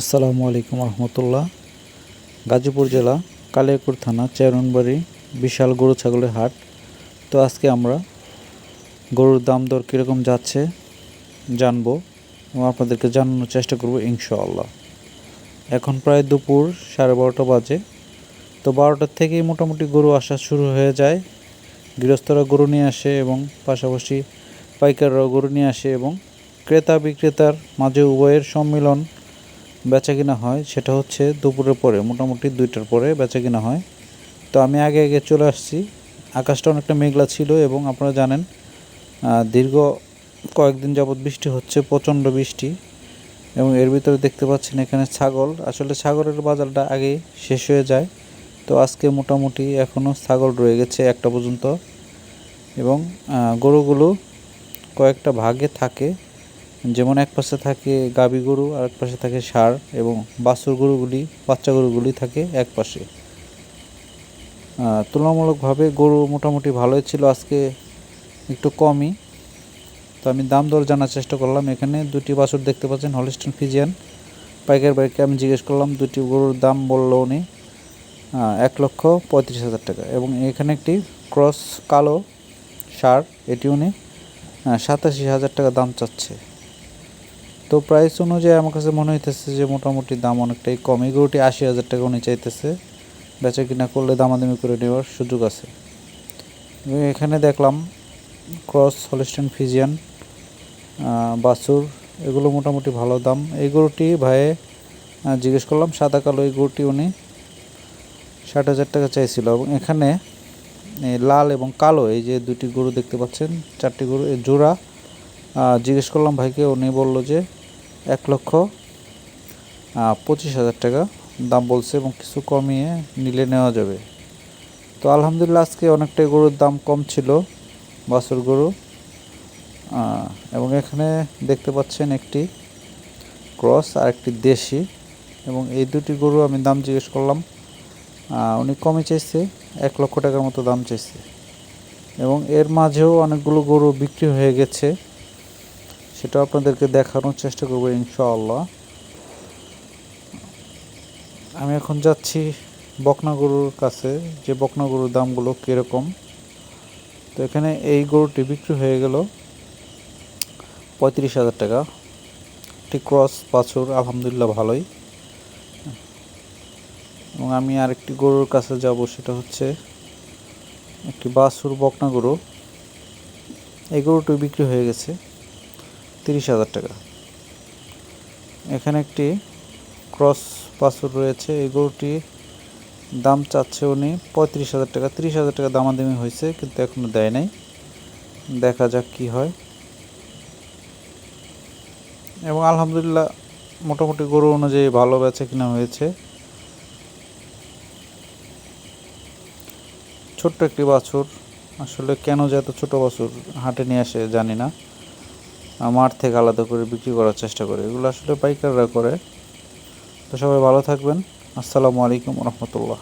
আসসালামু আলাইকুম রহমতুল্লাহ। গাজীপুর জেলা কালিয়াকৈর থানা চেয়ারনবাড়ি বিশাল গরু ছাগলের হাট। তো আজকে আমরা গরুর দাম দর কীরকম যাচ্ছে জানবো এবং আপনাদেরকে জানানোর চেষ্টা করব ইনশাআল্লাহ। এখন প্রায় দুপুর 12:30 বাজে। তো 12টার থেকেই মোটামুটি গরু আসা শুরু হয়ে যায়। গৃহস্থরা গরু নিয়ে আসে এবং পাশাপাশি পাইকাররাও গরু নিয়ে আসে এবং ক্রেতা বিক্রেতার মাঝে উভয়ের সম্মিলন বেচা কিনা হয়। সেটা হচ্ছে দুপুরের পরে, মোটামুটি 2টার পরে বেচা কিনা হয়। তো আমি আগে চলে আসছি। আকাশটা অনেকটা মেঘলা ছিল এবং আপনারা জানেন দীর্ঘ কয়েকদিন যাবৎ বৃষ্টি হচ্ছে, প্রচণ্ড বৃষ্টি। এবং এর ভিতরে দেখতে পাচ্ছেন এখানে ছাগল। আসলে ছাগলের বাজারটা আগেই শেষ হয়ে যায়। তো আজকে মোটামুটি এখনও ছাগল রয়ে গেছে 1টা পর্যন্ত। এবং গরুগুলো কয়েকটা ভাগে থাকে, যেমন এক পাশে থাকে গাভী গরু আর এক পাশে থাকে ষাঁড়, এবং বাছুর গরুগুলি, বাচ্চা গরুগুলি থাকে এক পাশে। তুলনামূলকভাবে গরু মোটামুটি ভালোই ছিল, আজকে একটু কমই। তো আমি দাম দর জানার চেষ্টা করলাম। এখানে 2টি বাছুর দেখতে পাচ্ছেন, হলিস্টিয়ান ফ্রিজিয়ান। পাইকার ভাইকে আমি জিজ্ঞেস করলাম, 2টি গরুর দাম বললো উনি 1,35,000 টাকা। এবং এখানে একটি ক্রস কালো ষাঁড়, এটি উনি 87,000 টাকা দাম চাচ্ছে। তো প্রাইস অনুযায়ী আমার কাছে মনে হইতেছে যে মোটামুটি দাম অনেকটাই কম। এই গরুটি 80,000 টাকা উনি চাইতেছে। বেচা কিনা করলে দামাদামি করে নেওয়ার সুযোগ আছে। এখানে দেখলাম ক্রস হলিস্টিয়ান ফ্রিজিয়ান বাছুর, এগুলো মোটামুটি ভালো দাম। এই গরুটি ভাইয়ে জিজ্ঞেস করলাম, সাদা কালো এই গরুটি উনি 60,000 টাকা চাইছিল। এবং এখানে লাল এবং কালো এই যে 2টি গরু দেখতে পাচ্ছেন, 4টি গরু এই জোড়া জিজ্ঞেস করলাম ভাইকে, উনি বলল যে 1,25,000 টাকা দাম বলছে এবং কিছু কমিয়ে নিলে নেওয়া যাবে। তো আলহামদুলিল্লাহ আজকে অনেকটাই গরুর দাম কম ছিল, বাছুর গরু। এবং এখানে দেখতে পাচ্ছেন একটি ক্রস আর একটি দেশি। এবং এই 2টি গরু আমি দাম জিজ্ঞেস করলাম, উনি কমই চাইছে, 1 লক্ষ টাকার মতো দাম চাইছে। এবং এর মাঝেও অনেকগুলো গরু বিক্রি হয়ে গেছে, সেটা আপনাদেরকে দেখানোর চেষ্টা করবো ইনশাআল্লাহ। আমি এখন যাচ্ছি বকনা গরুর কাছে, যে বকনা গরুর দামগুলো কীরকম। তো এখানে এই গরুটি বিক্রি হয়ে গেল 35,000 টাকা। একটি ক্রস বাছুর, আলহামদুলিল্লাহ ভালোই। এবং আমি আরেকটি গরুর কাছে যাব, সেটা হচ্ছে একটি বাছুর বকনা গরু। এই গরুটি বিক্রি হয়ে গেছে 30,000 টাকা। এখানে একটি ক্রস বাছুর রয়েছে, এই গরুটি দাম চাচ্ছে উনি 35,000 টাকা। 30,000 টাকা দামাদামি হয়েছে, কিন্তু এখনও দেয় নাই, দেখা যাক কি হয়। এবং আলহামদুলিল্লাহ মোটামুটি গরু অনুযায়ী ভালো বেচা কিনা হয়েছে। ছোট্ট একটি বাছুর, আসলে কেন যে এত ছোটো বাছুর হাটে নিয়ে আসে জানি না, মাঠ থেকে আলাদা করে বিক্রি করার চেষ্টা করে, এগুলো আসলে পাইকাররা করে। তো সবাই ভালো থাকবেন। আসসালামু আলাইকুম রহমতুল্লাহ।